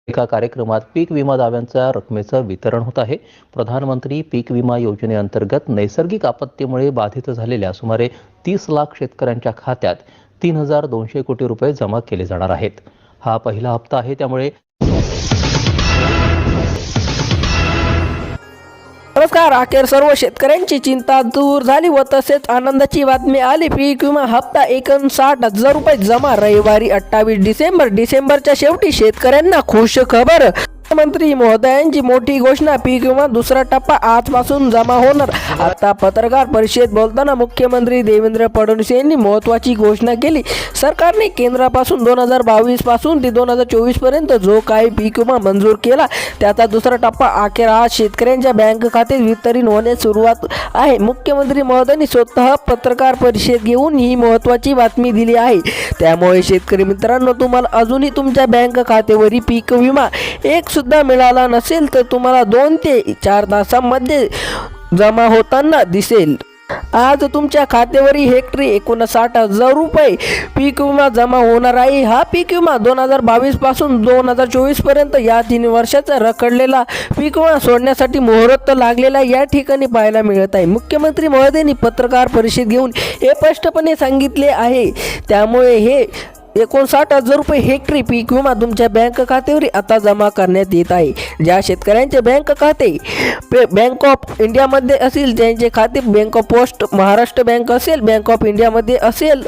एका कार्यक्रमात पीक विमा दाव्यांच्या रकमेचं वितरण होत आहे। प्रधानमंत्री पीक विमा योजनेअंतर्गत नैसर्गिक आपत्तीमुळे बाधित झालेल्या सुमारे 30 लाख शेतकऱ्यांच्या खात्यात 3200 कोटी रुपये जमा केले जाणार आहेत। हा पहिला हप्ता आहे, त्यामुळे नमस्कार। अखेर सर्व शेतकऱ्यांची चिंता दूर झाली व तसेच आनंदाची बातमी आली। पीक विमा हप्ता 59,000 रुपये जमा। रविवारी 28 डिसेंबरच्या शेवटी शेतकऱ्यांना खुश खबर। मुख्यमंत्री महोदयांची मोठी घोषणा, पीक विमा दुसरा टप्पा आजपासून जमा होणार। आता पत्रकार परिषदेत बोलताना मुख्यमंत्री देवेंद्र फडणवीस यांनी महत्त्वाची घोषणा केली। सरकारने केंद्रापासून 2022 पासून ते 2024 पर्यंत जो काही पीक विमा मंजूर केला त्याचा दुसरा टप्पा अखेर आज शेतकऱ्यांच्या बँक खात्यात वितरण होण्यास सुरुवात आहे। मुख्यमंत्री महोदयांनी स्वतः पत्रकार परिषद घेऊन ही महत्त्वाची बातमी दिली आहे। त्यामुळे शेतकरी मित्रांनो, तुम्हाला अजूनही तुमच्या बँक खात्यावरील पीक विमा एक सुद्धा मिळाला नसेल तर तुम्हाला 2 ते 4 तासांमध्ये जमा होताना दिसेल। आज तुमच्या खात्यावरील हेक्टरी 59,000 रुपये पीक विमा जमा होणार आहे। हा पीक विमा 2022 पासून 2024 पर्यंत या 3 वर्षाचा रखडलेला पीक विमा सोडण्यासाठी मुहूर्त लागलेला या ठिकाणी पाहायला मिळत आहे। मुख्यमंत्री महोदयांनी पत्रकार परिषद घेऊन हे स्पष्टपणे सांगितले आहे। त्यामुळे हे 59,000 रुपये हेक्टरी पीक विमा तुमच्या बँक खात्यावर आता जमा करण्यात येत आहे। ज्या शेतकऱ्यांचे बँक खाते बँक ऑफ इंडियामध्ये असेल, ज्यांचे खाते bank of post Maharashtra bank असेल, बँक ऑफ इंडियामध्ये असेल,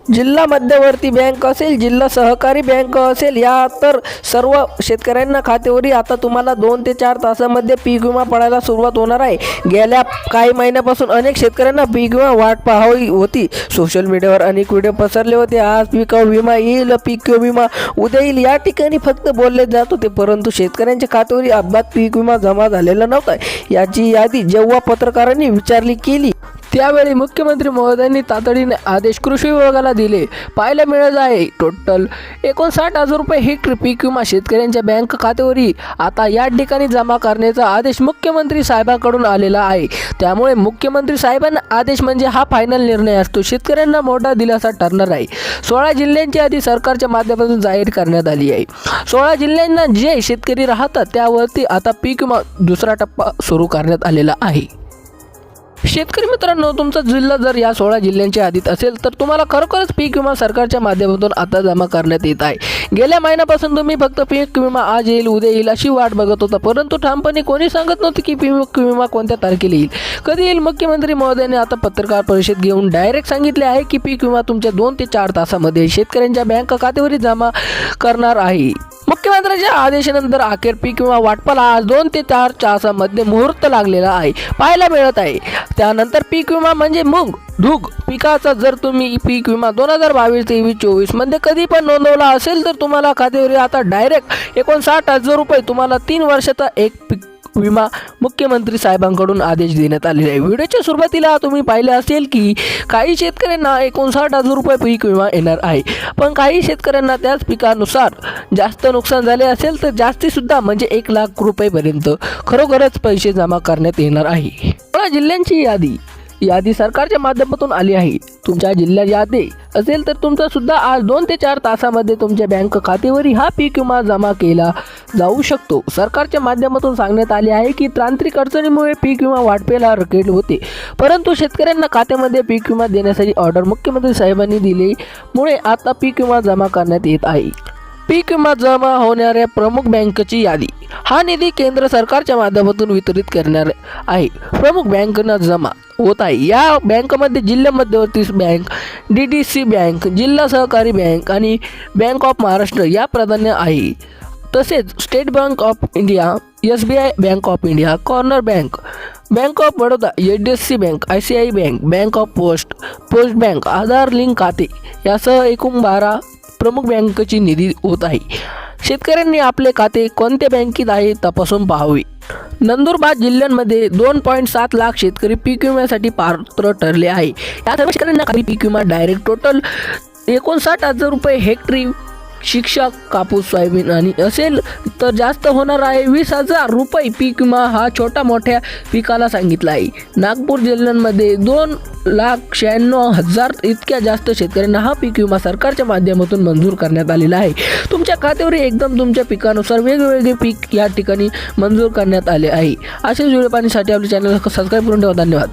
जिल्हा मध्यवर्ती बँक असेल, जिल्हा सहकारी बँक असेल, या तर सर्व शेतकऱ्यांना खात्यावरील आता तुम्हाला 2 ते 4 तासामध्ये पीक विमा पडायला सुरुवात होणार आहे। गेल्या काही महिन्यापासून अनेक शेतकऱ्यांना पीक विमा वाट पाहावी होती। सोशल मीडियावर अनेक व्हिडिओ पसरले होते, आज पीक विमा येईल, पीक विमा उद्या येईल, या ठिकाणी फक्त बोलले जात होते, परंतु शेतकऱ्यांच्या खात्यावरील अपघात पीक विमा जमा झालेला नव्हता। याची यादी जेव्हा पत्रकारांनी विचारली केली त्यावेळी मुख्यमंत्री महोदयांनी तातडीने आदेश कृषी विभागाला दिले। पाहायला मिळत आहे टोटल 59,000 रुपये हेक्टरी पीक विमा शेतकऱ्यांच्या बँक खात्यावरील आता या ठिकाणी जमा करण्याचा आदेश मुख्यमंत्री साहेबांकडून आलेला आहे। त्यामुळे मुख्यमंत्री साहेबांना आदेश म्हणजे हा फायनल निर्णय असतो, शेतकऱ्यांना मोठा दिलासा ठरणार आहे। 16 जिल्ह्यांची यादी सरकारच्या माध्यमातून जाहीर करण्यात आली आहे। 16 जिल्ह्यांना जे शेतकरी राहतात त्यावरती आता पीक विमा दुसरा टप्पा सुरू करण्यात आलेला आहे। शेतकरी मित्रांनो, तुमचा जिल्हा जर या 16 जिल्ह्यांच्या यादीत असेल तर तुम्हाला खरोखरच पीक विमा सरकारच्या माध्यमातून आता जमा करण्यात येत आहे। गेल्या महिन्यापासून तुम्ही फक्त पीक विमा आज येईल उद्या येईल अशी वाट बघत होता, परंतु ठामपणे कोणी सांगत नव्हते की पीक विमा कोणत्या तारखेला येईल, कधी येईल। मुख्यमंत्री महोदयांनी आता पत्रकार परिषद घेऊन डायरेक्ट सांगितले आहे की पीक विमा तुमच्या 2 ते 4 तासामध्ये शेतकऱ्यांच्या बँक खात्यावर जमा करणार आहे। मुख्यमंत्र्यांच्या आदेशानंतर अखेर पीक विमा वाटपाला आज 2 ते 4 तासांमध्ये मुहूर्त लागलेला आहे पाहायला मिळत आहे। त्यानंतर पीक विमा म्हणजे मूग पिकाचा जर तुम्ही पीक विमा 2022-23-24 मध्ये कधी पण नोंदवला असेल तर तुम्हाला खात्यावर आता डायरेक्ट 59,000 रुपये तुम्हाला 3 वर्षाचा एक पीक विमा मुख्यमंत्री साहेबांकडून आदेश देण्यात आलेला आहे। व्हिडिओच्या सुरुवातीला तुम्ही पाहिले असेल की काही शेतकऱ्यांना 59,000 रुपये पीक विमा येणार आहे, पण काही शेतकऱ्यांना त्याच पिकानुसार जास्त नुकसान झाले असेल तर जास्तीसुद्धा म्हणजे 1 लाख रुपयेपर्यंत खरोखरच पैसे जमा करण्यात येणार आहे। 16 जिल्ह्यांची यादी सरकारच्या माध्यमातून आली आहे। तुमच्या जिल्ह्यात यादी असेल तर तुमचा सुद्धा आज 2 ते 4 तासामध्ये तुमच्या बँक खात्यावरील हा पीक विमा जमा केला जाऊ शकतो। सरकारच्या माध्यमातून सांगण्यात आले आहे की तांत्रिक अडचणीमुळे पीक विमा वाटपेला रखडले होते, परंतु शेतकऱ्यांना खात्यामध्ये पीक विमा देण्यासाठी ऑर्डर मुख्यमंत्री साहेबांनी दिल्यामुळे आता पीक विमा जमा करण्यात येत आहे। पीक विमा जमा होणाऱ्या प्रमुख बँकेची यादी, हा निधी केंद्र सरकारच्या माध्यमातून वितरित करणार आहे। प्रमुख बँकांना जमा होत आहे। या बँकामध्ये जिल्हा मध्यवर्ती बँक, DDC बँक, जिल्हा सहकारी बँक आणि बँक ऑफ महाराष्ट्र या प्राधान्य आहे। तसेच state bank of India, SBI bank of India, corner bank, bank of Baroda, HDFC bank, ICICI bank, bank of post bank, Aadhaar link खाते यासह एकूण 12 प्रमुख बँकेची निधी होत आहे। शेतकऱ्यांनी आपले खाते कोणत्या बँकेत आहे तपासून पाहावे। नंदुरबार जिल्ह्यामध्ये 2.7 लाख शेतकरी पीक विम्यासाठी पात्र ठरले आहे। या सर्व शेतकऱ्यांना पीक विमा डायरेक्ट टोटल 59,000 रुपये हेक्टरी शिक्षा कापूस सोयाबीन आणि असेल तर जास्त होणार आहे 20,000 रुपये पीक विमा हा छोटा मोठ्या पिकाला सांगितला आहे. नागपूर जिल्ह्यांमध्ये 2,96,000 इतक्या जास्त शेतकऱ्यांना हा पीक विमा सरकारच्या माध्यमातून मंजूर करण्यात आलेला आहे. तुमच्या खात्यावर एकदम तुमच्या पिकानुसार वेगवेगळे पीक या ठिकाणी मंजूर करण्यात आले आहे. असेच व्हिडिओ पाहण्यासाठी आपल्या चॅनलला सबस्क्राईब करून ठेवा. धन्यवाद.